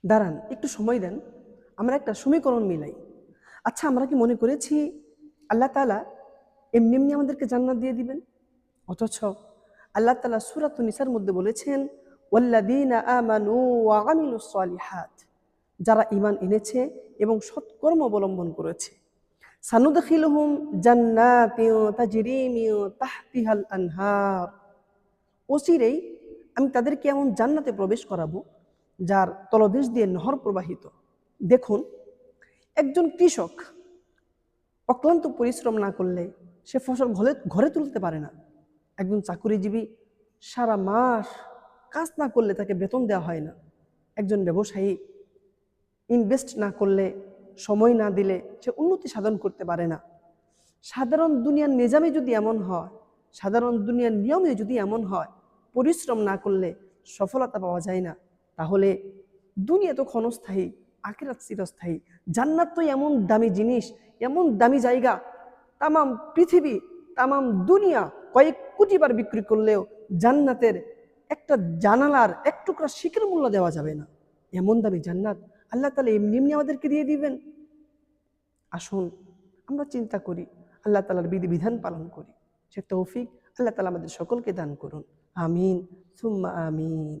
দাঁড়ান, একটু সময় দেন, আমরা একটা সমীকরণ মিলাই। আচ্ছা, আমরা কি মনে করেছি আল্লাহ তাআলা এমনি এমনি আমাদেরকে জান্নাত দিয়ে দিবেন? অথচ আল্লাহ তাআলা সূরাতুন নিসার মধ্যে বলেছেন, ওয়াল্লাযীনা আমানু ওয়া আমিলুস সলিহাত, যারা ঈমান এনেছে এবং সৎকর্ম অবলম্বন করেছে, সানুদখিলুহুম জান্নাতিন তাজরি মিন তাহতিহাল আনহার, অচিরেই আমি তাদেরকে এমন জান্নাতে প্রবেশ করাবো যার তলদেশ দিয়ে নহর প্রবাহিত। দেখুন, একজন কৃষক অক্লান্ত পরিশ্রম না করলে সে ফসল ঘরে ঘরে তুলতে পারে না। একজন চাকুরিজীবী সারা মাস কাজ না করলে তাকে বেতন দেওয়া হয় না। একজন ব্যবসায়ী ইনভেস্ট না করলে, সময় না দিলে সে উন্নতি সাধন করতে পারে না। সাধারণ দুনিয়ার নিজামে যদি এমন হয়, সাধারণ দুনিয়ার নিয়মে যদি এমন হয়, পরিশ্রম না করলে সফলতা পাওয়া যায় না, তাহলে দুনিয়া তো ক্ষণস্থায়ী, আখিরাত চিরস্থায়ী। জান্নাত তো এমন দামি জিনিস, এমন দামি জায়গা, তামাম পৃথিবী, তামাম দুনিয়া কয়েক কোটি বার বিক্রি করলেও জান্নাতের একটা জানালার এক টুকরা শিকের মূল্য দেওয়া যাবে না। এমন দামি জান্নাত আল্লাহ তাআলা এমনি এমনি আমাদেরকে দিয়ে দিবেন? আসুন আমরা চিন্তা করি, আল্লাহ তাআলার বিধিবিধান পালন করি। সে তৌফিক আল্লাহ তাআলা আমাদের সকলকে দান করুন। আমিন সুম্মা আমিন।